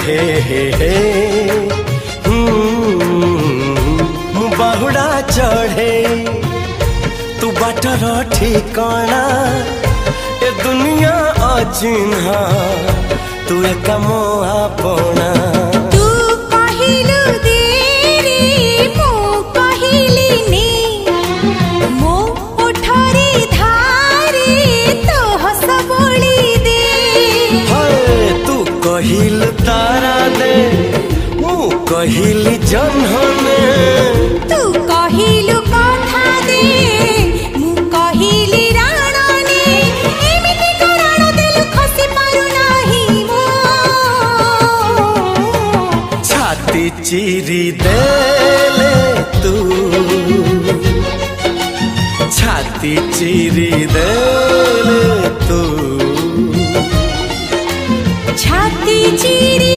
हे हे हे मु बाहुड़ा चढ़े तू बाटर ठिकाना ए दुनिया अचिन्हा तू एक मोह अपना कहिल तारा दे मु कहिली जन्हने तू कहिलु कथा दे मु कहिली राणने एमिति को राण देलु खसी पारु नाही मो छाती चिरी देले तू छाती चिरी देले तू छाती चिरी